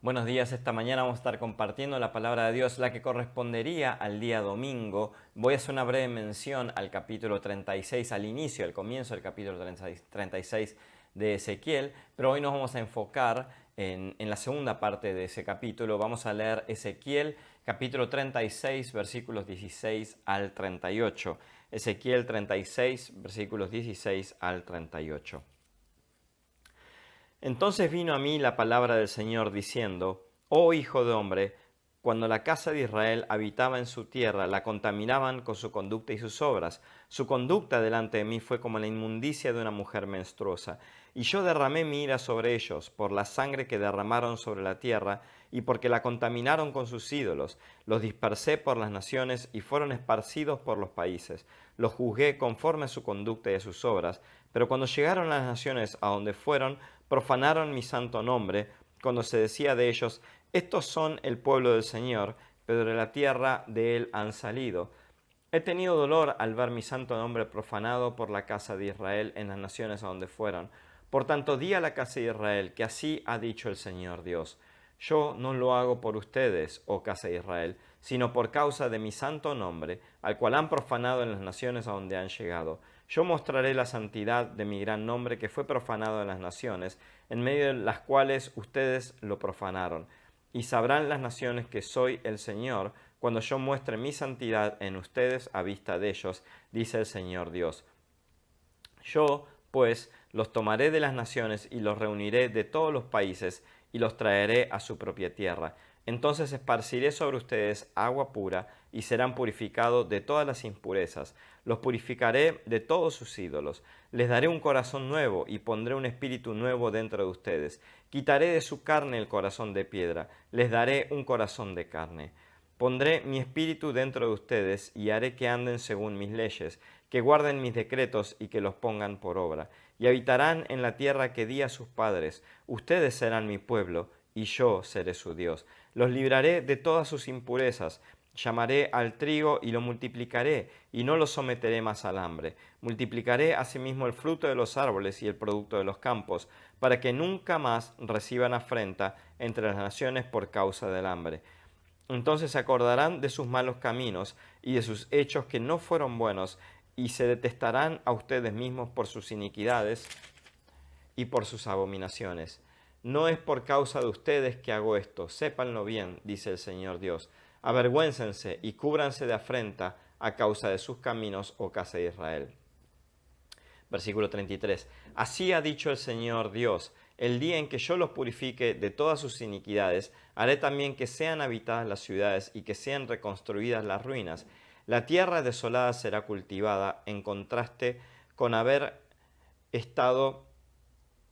Buenos días, esta mañana vamos a estar compartiendo la palabra de Dios, la que correspondería al día domingo. Voy a hacer una breve mención al capítulo 36, al inicio, al comienzo del capítulo 36 de Ezequiel, pero hoy nos vamos a enfocar en la segunda parte de ese capítulo. Vamos a leer Ezequiel capítulo 36, versículos 16 al 38. Ezequiel 36, versículos 16 al 38. Entonces vino a mí la palabra del Señor diciendo: Oh hijo de hombre, cuando la casa de Israel habitaba en su tierra, la contaminaban con su conducta y sus obras. Su conducta delante de mí fue como la inmundicia de una mujer menstruosa. Y yo derramé mi ira sobre ellos, por la sangre que derramaron sobre la tierra, y porque la contaminaron con sus ídolos. Los dispersé por las naciones y fueron esparcidos por los países. Los juzgué conforme a su conducta y a sus obras. Pero cuando llegaron las naciones a donde fueron, profanaron mi santo nombre, cuando se decía de ellos: estos son el pueblo del Señor, pero de la tierra de él han salido. He tenido dolor al ver mi santo nombre profanado por la casa de Israel en las naciones a donde fueron. Por tanto, di a la casa de Israel que así ha dicho el Señor Dios: yo no lo hago por ustedes, oh casa de Israel, sino por causa de mi santo nombre, al cual han profanado en las naciones a donde han llegado. Yo mostraré la santidad de mi gran nombre que fue profanado en las naciones, en medio de las cuales ustedes lo profanaron. Y sabrán las naciones que soy el Señor, cuando yo muestre mi santidad en ustedes a vista de ellos, dice el Señor Dios. Yo, pues, los tomaré de las naciones y los reuniré de todos los países y los traeré a su propia tierra. Entonces esparciré sobre ustedes agua pura y serán purificados de todas las impurezas. Los purificaré de todos sus ídolos. Les daré un corazón nuevo y pondré un espíritu nuevo dentro de ustedes. Quitaré de su carne el corazón de piedra. Les daré un corazón de carne. Pondré mi espíritu dentro de ustedes y haré que anden según mis leyes, que guarden mis decretos y que los pongan por obra. Y habitarán en la tierra que di a sus padres. Ustedes serán mi pueblo y yo seré su Dios. Los libraré de todas sus impurezas. Llamaré al trigo y lo multiplicaré, y no lo someteré más al hambre. Multiplicaré asimismo el fruto de los árboles y el producto de los campos, para que nunca más reciban afrenta entre las naciones por causa del hambre. Entonces se acordarán de sus malos caminos y de sus hechos que no fueron buenos, y se detestarán a ustedes mismos por sus iniquidades y por sus abominaciones. No es por causa de ustedes que hago esto, sépanlo bien, dice el Señor Dios. Avergüéncense y cúbranse de afrenta a causa de sus caminos, oh casa de Israel. Versículo 33. Así ha dicho el Señor Dios: el día en que yo los purifique de todas sus iniquidades, haré también que sean habitadas las ciudades y que sean reconstruidas las ruinas. La tierra desolada será cultivada, en contraste con haber estado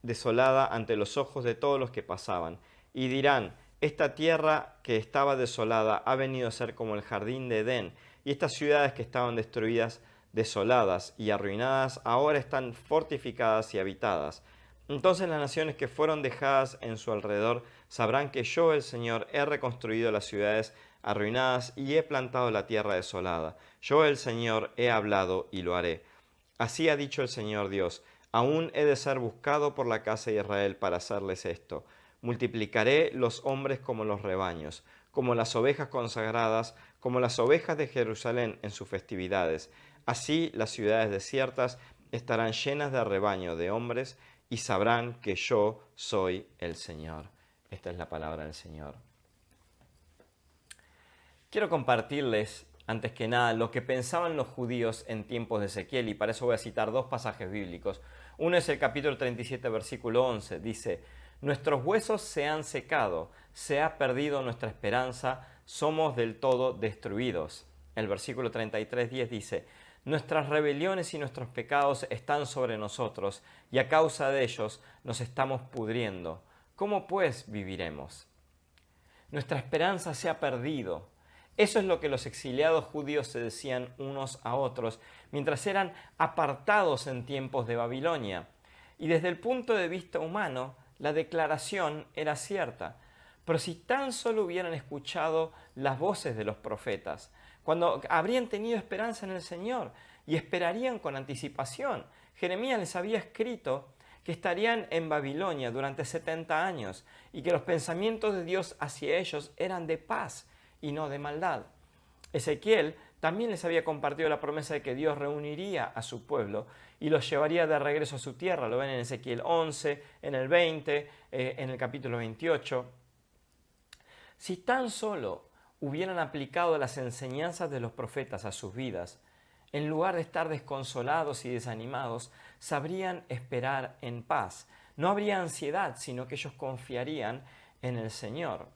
desolada ante los ojos de todos los que pasaban. Y dirán: esta tierra que estaba desolada ha venido a ser como el jardín de Edén, y estas ciudades que estaban destruidas, desoladas y arruinadas, ahora están fortificadas y habitadas. Entonces las naciones que fueron dejadas en su alrededor sabrán que yo, el Señor, he reconstruido las ciudades arruinadas y he plantado la tierra desolada. Yo, el Señor, he hablado y lo haré. Así ha dicho el Señor Dios: aún he de ser buscado por la casa de Israel para hacerles esto. Multiplicaré los hombres como los rebaños, como las ovejas consagradas, como las ovejas de Jerusalén en sus festividades. Así las ciudades desiertas estarán llenas de rebaño de hombres y sabrán que yo soy el Señor. Esta es la palabra del Señor. Quiero compartirles, antes que nada, lo que pensaban los judíos en tiempos de Ezequiel, y para eso voy a citar dos pasajes bíblicos. Uno es el capítulo 37, versículo 11. Dice: nuestros huesos se han secado, se ha perdido nuestra esperanza, somos del todo destruidos. El versículo 33, 10 dice: nuestras rebeliones y nuestros pecados están sobre nosotros, y a causa de ellos nos estamos pudriendo. ¿Cómo pues viviremos? Nuestra esperanza se ha perdido. Eso es lo que los exiliados judíos se decían unos a otros mientras eran apartados en tiempos de Babilonia. Y desde el punto de vista humano, la declaración era cierta. Pero si tan solo hubieran escuchado las voces de los profetas, cuando habrían tenido esperanza en el Señor y esperarían con anticipación. Jeremías les había escrito que estarían en Babilonia durante 70 años y que los pensamientos de Dios hacia ellos eran de paz y no de maldad. Ezequiel también les había compartido la promesa de que Dios reuniría a su pueblo y los llevaría de regreso a su tierra. Lo ven en Ezequiel 11, en el 20, en el capítulo 28. Si tan solo hubieran aplicado las enseñanzas de los profetas a sus vidas, en lugar de estar desconsolados y desanimados, sabrían esperar en paz. No habría ansiedad, sino que ellos confiarían en el Señor.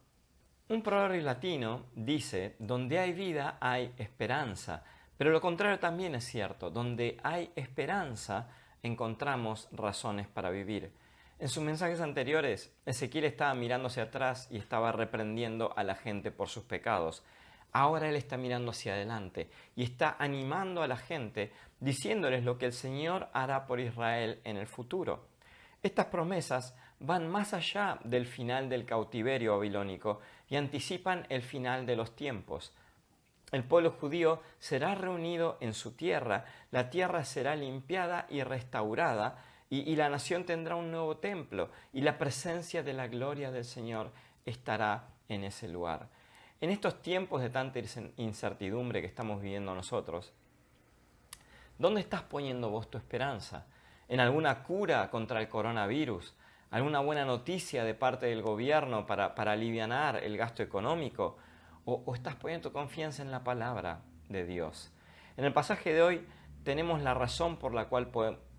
Un proverbio latino dice, donde hay vida hay esperanza, pero lo contrario también es cierto, donde hay esperanza encontramos razones para vivir. En sus mensajes anteriores, Ezequiel estaba mirando hacia atrás y estaba reprendiendo a la gente por sus pecados. Ahora él está mirando hacia adelante y está animando a la gente, diciéndoles lo que el Señor hará por Israel en el futuro. Estas promesas van más allá del final del cautiverio babilónico y anticipan el final de los tiempos. El pueblo judío será reunido en su tierra, la tierra será limpiada y restaurada, y la nación tendrá un nuevo templo, y la presencia de la gloria del Señor estará en ese lugar. En estos tiempos de tanta incertidumbre que estamos viviendo nosotros, ¿dónde estás poniendo vos tu esperanza? ¿En alguna cura contra el coronavirus? ¿Alguna buena noticia de parte del gobierno para alivianar el gasto económico? ¿O estás poniendo tu confianza en la palabra de Dios? En el pasaje de hoy tenemos la razón por la cual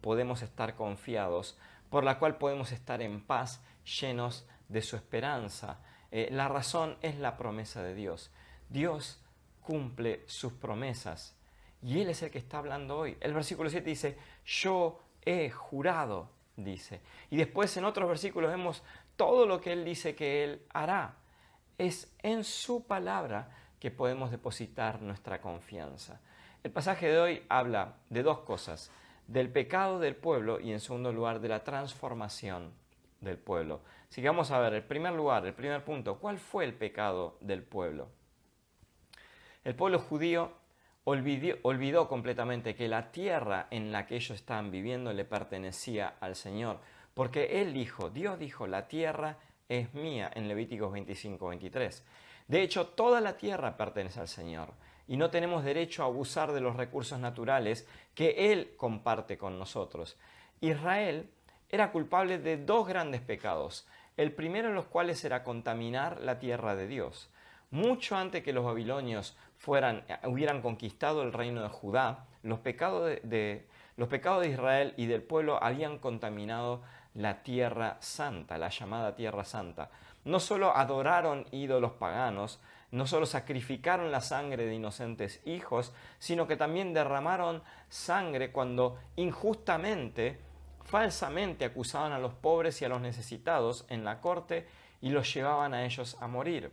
podemos estar confiados, por la cual podemos estar en paz, llenos de su esperanza. La razón es la promesa de Dios. Dios cumple sus promesas y Él es el que está hablando hoy. El versículo 7 dice, yo he jurado, dice. Y después en otros versículos vemos todo lo que Él dice que Él hará. Es en su palabra que podemos depositar nuestra confianza. El pasaje de hoy habla de dos cosas, del pecado del pueblo y en segundo lugar de la transformación del pueblo. Así que vamos a ver, el primer punto, ¿cuál fue el pecado del pueblo? El pueblo judío olvidó completamente que la tierra en la que ellos estaban viviendo le pertenecía al Señor, porque Dios dijo, la tierra es mía, en Levíticos 25-23. De hecho, toda la tierra pertenece al Señor y no tenemos derecho a abusar de los recursos naturales que Él comparte con nosotros. Israel era culpable de dos grandes pecados, el primero de los cuales era contaminar la tierra de Dios. Mucho antes que los babilonios hubieran conquistado el reino de Judá, los pecados de Israel y del pueblo habían contaminado la tierra santa, la llamada tierra santa. No solo adoraron ídolos paganos, no solo sacrificaron la sangre de inocentes hijos, sino que también derramaron sangre cuando injustamente, falsamente acusaban a los pobres y a los necesitados en la corte y los llevaban a ellos a morir.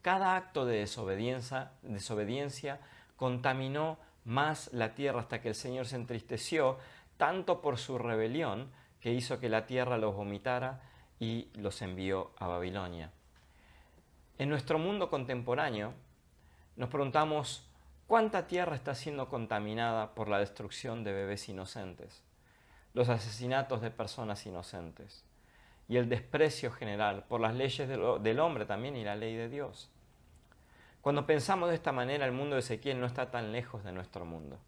Cada acto de desobediencia contaminó más la tierra hasta que el Señor se entristeció, tanto por su rebelión, que hizo que la tierra los vomitara y los envió a Babilonia. En nuestro mundo contemporáneo nos preguntamos cuánta tierra está siendo contaminada por la destrucción de bebés inocentes, los asesinatos de personas inocentes y el desprecio general por las leyes del hombre también y la ley de Dios. Cuando pensamos de esta manera, el mundo de Ezequiel no está tan lejos de nuestro mundo.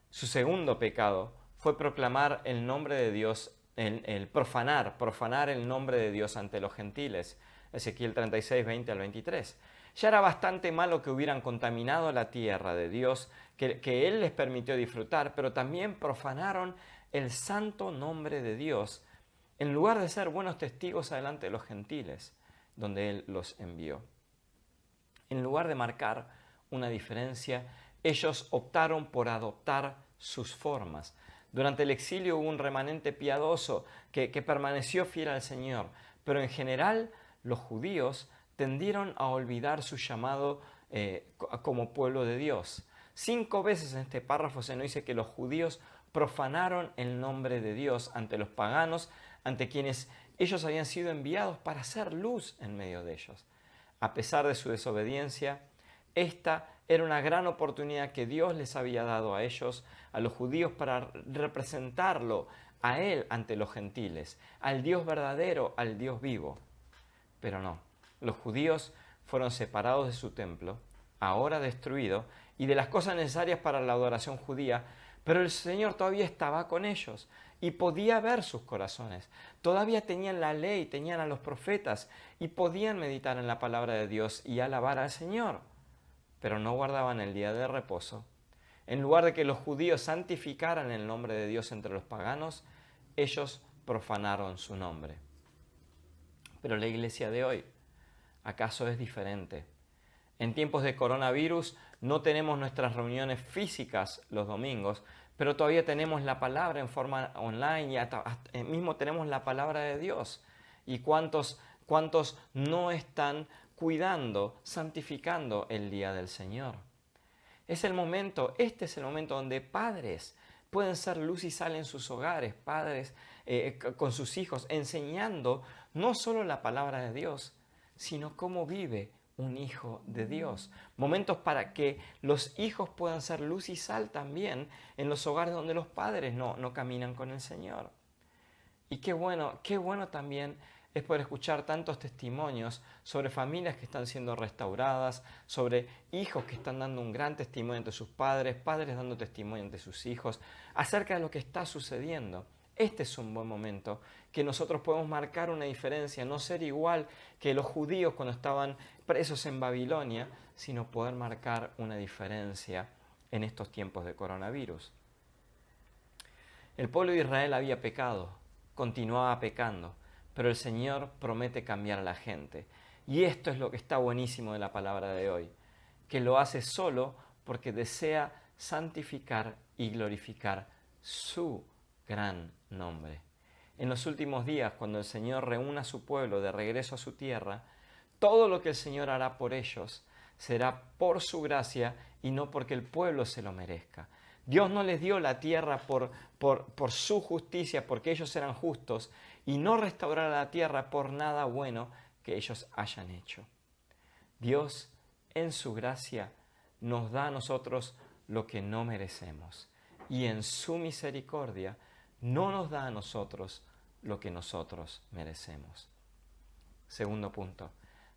Su segundo pecado fue proclamar el nombre de Dios, el profanar el nombre de Dios ante los gentiles. Ezequiel 36, 20 al 23. Ya era bastante malo que hubieran contaminado la tierra de Dios, que Él les permitió disfrutar, pero también profanaron el santo nombre de Dios, en lugar de ser buenos testigos adelante de los gentiles, donde Él los envió. En lugar de marcar una diferencia, ellos optaron por adoptar sus formas. Durante el exilio hubo un remanente piadoso que permaneció fiel al Señor, pero en general los judíos tendieron a olvidar su llamado como pueblo de Dios. 5 veces en este párrafo se nos dice que los judíos profanaron el nombre de Dios ante los paganos, ante quienes ellos habían sido enviados para hacer luz en medio de ellos. A pesar de su desobediencia, Esta era una gran oportunidad que Dios les había dado a ellos, a los judíos, para representarlo a Él ante los gentiles, al Dios verdadero, al Dios vivo. Pero no, los judíos fueron separados de su templo, ahora destruido, y de las cosas necesarias para la adoración judía, pero el Señor todavía estaba con ellos y podía ver sus corazones. Todavía tenían la ley, tenían a los profetas y podían meditar en la palabra de Dios y alabar al Señor, pero no guardaban el día de reposo. En lugar de que los judíos santificaran el nombre de Dios entre los paganos, ellos profanaron su nombre. Pero la iglesia de hoy, ¿acaso es diferente? En tiempos de coronavirus no tenemos nuestras reuniones físicas los domingos, pero todavía tenemos la palabra en forma online y mismo tenemos la palabra de Dios. ¿Y cuántos no están cuidando, santificando el día del Señor? Este es el momento donde padres pueden ser luz y sal en sus hogares, padres con sus hijos, enseñando no solo la palabra de Dios, sino cómo vive un hijo de Dios. Momentos para que los hijos puedan ser luz y sal también en los hogares donde los padres no caminan con el Señor. Y qué bueno también es poder escuchar tantos testimonios sobre familias que están siendo restauradas, sobre hijos que están dando un gran testimonio ante sus padres, padres dando testimonio ante sus hijos, acerca de lo que está sucediendo. Este es un buen momento que nosotros podemos marcar una diferencia, no ser igual que los judíos cuando estaban presos en Babilonia, sino poder marcar una diferencia en estos tiempos de coronavirus. El pueblo de Israel había pecado, continuaba pecando, pero el Señor promete cambiar a la gente. Y esto es lo que está buenísimo de la palabra de hoy, que lo hace solo porque desea santificar y glorificar su gran nombre. En los últimos días, cuando el Señor reúna a su pueblo de regreso a su tierra, todo lo que el Señor hará por ellos será por su gracia y no porque el pueblo se lo merezca. Dios no les dio la tierra por su justicia, porque ellos eran justos, y no restaurará la tierra por nada bueno que ellos hayan hecho. Dios, en su gracia, nos da a nosotros lo que no merecemos, y en su misericordia no nos da a nosotros lo que nosotros merecemos. Segundo punto,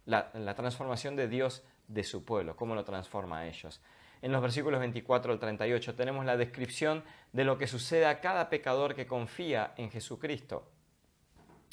la transformación de Dios de su pueblo, cómo lo transforma a ellos. En los versículos 24 al 38 tenemos la descripción de lo que sucede a cada pecador que confía en Jesucristo.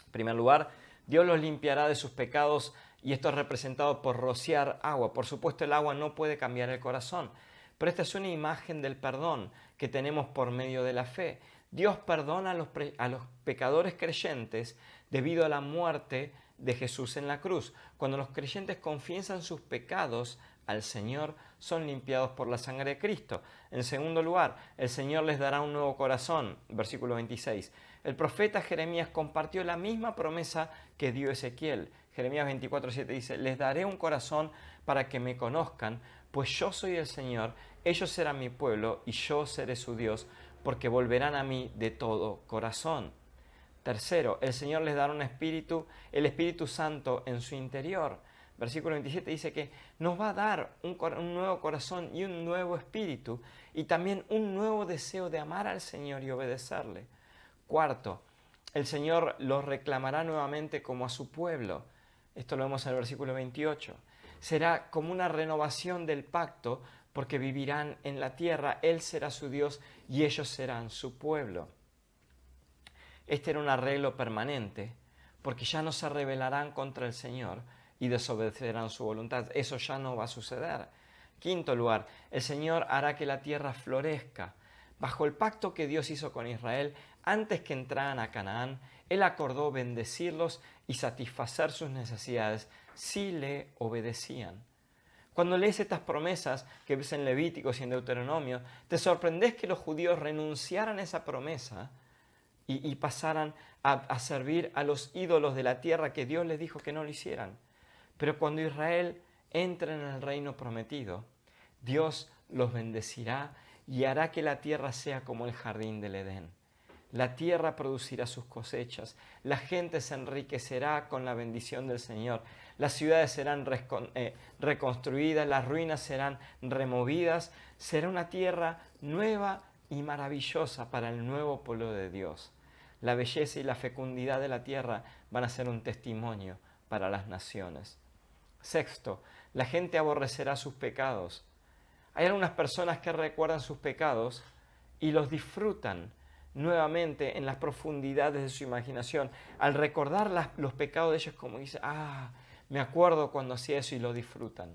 En primer lugar, Dios los limpiará de sus pecados y esto es representado por rociar agua. Por supuesto, el agua no puede cambiar el corazón, pero esta es una imagen del perdón que tenemos por medio de la fe. Dios perdona a los pecadores creyentes debido a la muerte de Jesús en la cruz. Cuando los creyentes confiesan sus pecados al Señor, son limpiados por la sangre de Cristo. En segundo lugar, el Señor les dará un nuevo corazón. Versículo 26. El profeta Jeremías compartió la misma promesa que dio Ezequiel. Jeremías 24:7 dice: les daré un corazón para que me conozcan, pues yo soy el Señor, ellos serán mi pueblo y yo seré su Dios, porque volverán a mí de todo corazón. Tercero, el Señor les dará un espíritu, el Espíritu Santo en su interior. Versículo 27 dice que nos va a dar un nuevo corazón y un nuevo espíritu y también un nuevo deseo de amar al Señor y obedecerle. Cuarto, el Señor los reclamará nuevamente como a su pueblo. Esto lo vemos en el versículo 28. Será como una renovación del pacto porque vivirán en la tierra, Él será su Dios y ellos serán su pueblo. Este era un arreglo permanente porque ya no se rebelarán contra el Señor y desobedecerán su voluntad. Eso ya no va a suceder. Quinto lugar, el Señor hará que la tierra florezca. Bajo el pacto que Dios hizo con Israel, antes que entraran a Canaán, Él acordó bendecirlos y satisfacer sus necesidades si le obedecían. Cuando lees estas promesas que ves en Levíticos y en Deuteronomio, te sorprendes que los judíos renunciaran a esa promesa y pasaran a servir a los ídolos de la tierra que Dios les dijo que no lo hicieran. Pero cuando Israel entre en el reino prometido, Dios los bendecirá y hará que la tierra sea como el jardín del Edén. La tierra producirá sus cosechas. La gente se enriquecerá con la bendición del Señor. Las ciudades serán reconstruidas, las ruinas serán removidas. Será una tierra nueva y maravillosa para el nuevo pueblo de Dios. La belleza y la fecundidad de la tierra van a ser un testimonio para las naciones. Sexto, la gente aborrecerá sus pecados. Hay algunas personas que recuerdan sus pecados y los disfrutan nuevamente en las profundidades de su imaginación. Al recordar los pecados de ellos, como dice, me acuerdo cuando hacía eso, y lo disfrutan.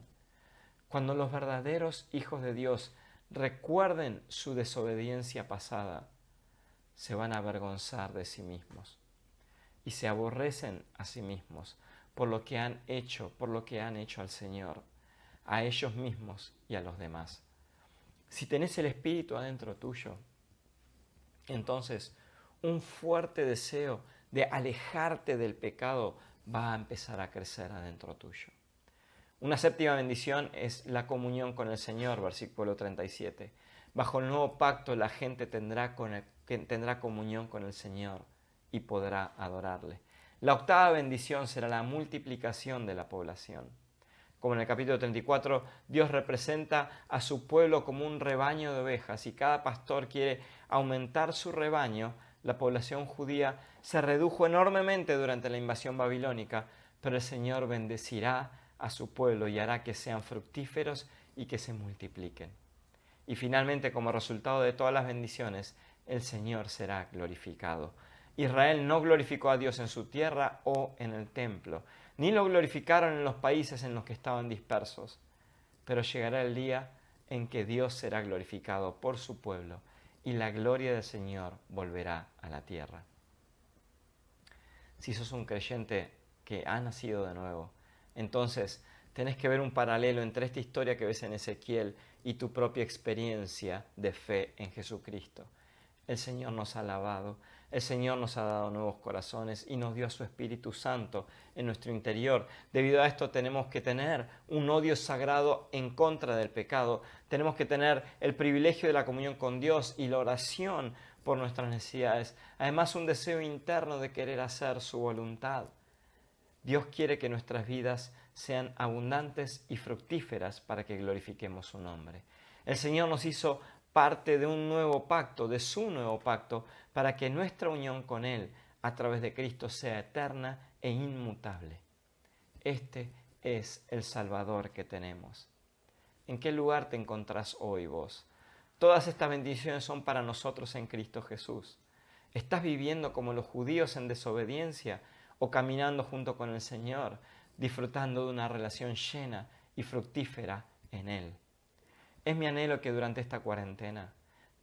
Cuando los verdaderos hijos de Dios recuerden su desobediencia pasada, se van a avergonzar de sí mismos y se aborrecen a sí mismos por lo que han hecho al Señor, a ellos mismos y a los demás. Si tenés el Espíritu adentro tuyo, entonces un fuerte deseo de alejarte del pecado va a empezar a crecer adentro tuyo. Una séptima bendición es la comunión con el Señor, versículo 37. Bajo el nuevo pacto la gente tendrá comunión con el Señor y podrá adorarle. La octava bendición será la multiplicación de la población. Como en el capítulo 34, Dios representa a su pueblo como un rebaño de ovejas y cada pastor quiere aumentar su rebaño. La población judía se redujo enormemente durante la invasión babilónica, pero el Señor bendecirá a su pueblo y hará que sean fructíferos y que se multipliquen. Y finalmente, como resultado de todas las bendiciones, el Señor será glorificado. Israel no glorificó a Dios en su tierra o en el templo, ni lo glorificaron en los países en los que estaban dispersos. Pero llegará el día en que Dios será glorificado por su pueblo y la gloria del Señor volverá a la tierra. Si sos un creyente que ha nacido de nuevo, entonces tenés que ver un paralelo entre esta historia que ves en Ezequiel y tu propia experiencia de fe en Jesucristo. El Señor nos ha lavado, el Señor nos ha dado nuevos corazones y nos dio a su Espíritu Santo en nuestro interior. Debido a esto tenemos que tener un odio sagrado en contra del pecado. Tenemos que tener el privilegio de la comunión con Dios y la oración por nuestras necesidades. Además, un deseo interno de querer hacer su voluntad. Dios quiere que nuestras vidas sean abundantes y fructíferas para que glorifiquemos su nombre. El Señor nos hizo parte de un nuevo pacto, de su nuevo pacto, para que nuestra unión con Él a través de Cristo sea eterna e inmutable. Este es el Salvador que tenemos. ¿En qué lugar te encontrás hoy vos? Todas estas bendiciones son para nosotros en Cristo Jesús. ¿Estás viviendo como los judíos en desobediencia o caminando junto con el Señor, disfrutando de una relación llena y fructífera en Él? Es mi anhelo que durante esta cuarentena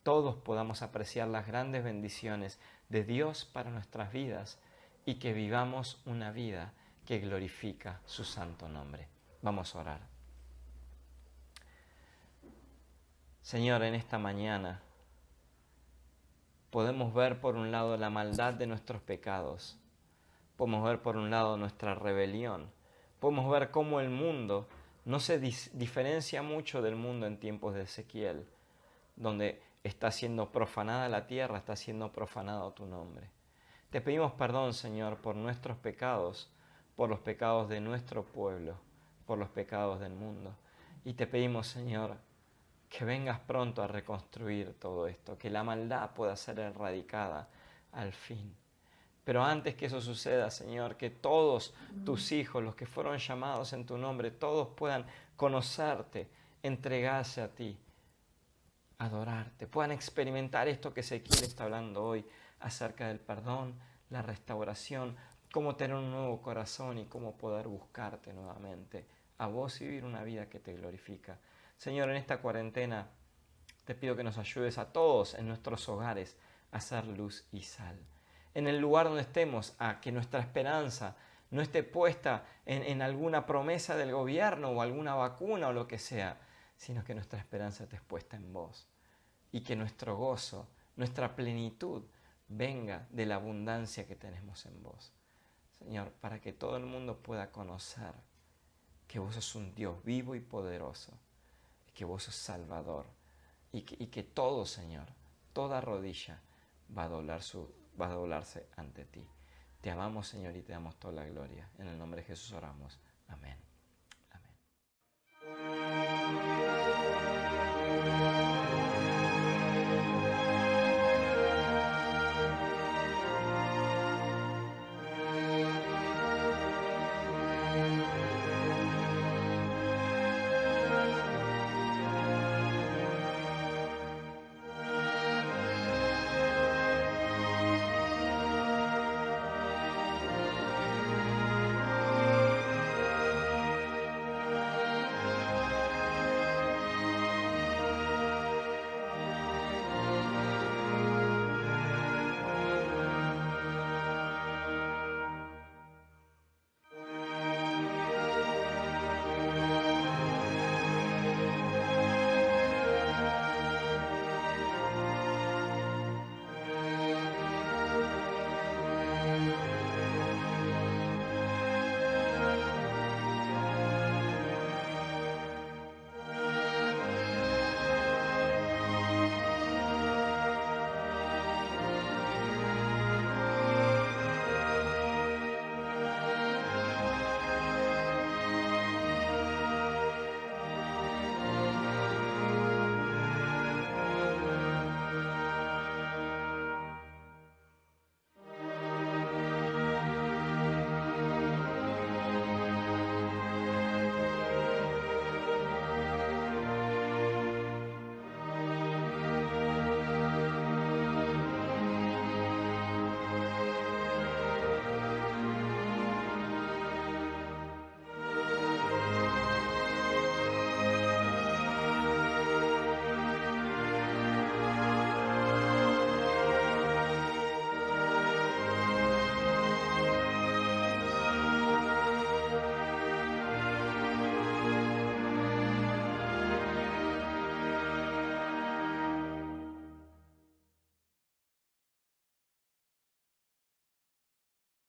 todos podamos apreciar las grandes bendiciones de Dios para nuestras vidas y que vivamos una vida que glorifica su santo nombre. Vamos a orar. Señor, en esta mañana podemos ver por un lado la maldad de nuestros pecados, podemos ver por un lado nuestra rebelión, podemos ver cómo el mundo no se diferencia mucho del mundo en tiempos de Ezequiel, donde está siendo profanada la tierra, está siendo profanado tu nombre. Te pedimos perdón, Señor, por nuestros pecados, por los pecados de nuestro pueblo, por los pecados del mundo. Y te pedimos, Señor, que vengas pronto a reconstruir todo esto, que la maldad pueda ser erradicada al fin. Pero antes que eso suceda, Señor, que todos tus hijos, los que fueron llamados en tu nombre, todos puedan conocerte, entregarse a ti, adorarte, puedan experimentar esto que Ezequiel está hablando hoy acerca del perdón, la restauración, cómo tener un nuevo corazón y cómo poder buscarte nuevamente a vos y vivir una vida que te glorifica. Señor, en esta cuarentena te pido que nos ayudes a todos en nuestros hogares a ser luz y sal. En el lugar donde estemos, a que nuestra esperanza no esté puesta en alguna promesa del gobierno o alguna vacuna o lo que sea, sino que nuestra esperanza esté puesta en vos. Y que nuestro gozo, nuestra plenitud, venga de la abundancia que tenemos en vos. Señor, para que todo el mundo pueda conocer que vos sos un Dios vivo y poderoso, que vos sos Salvador, y que todo, Señor, toda rodilla va a doblarse ante ti. Te amamos, Señor, y te damos toda la gloria. En el nombre de Jesús oramos. Amén. Amén.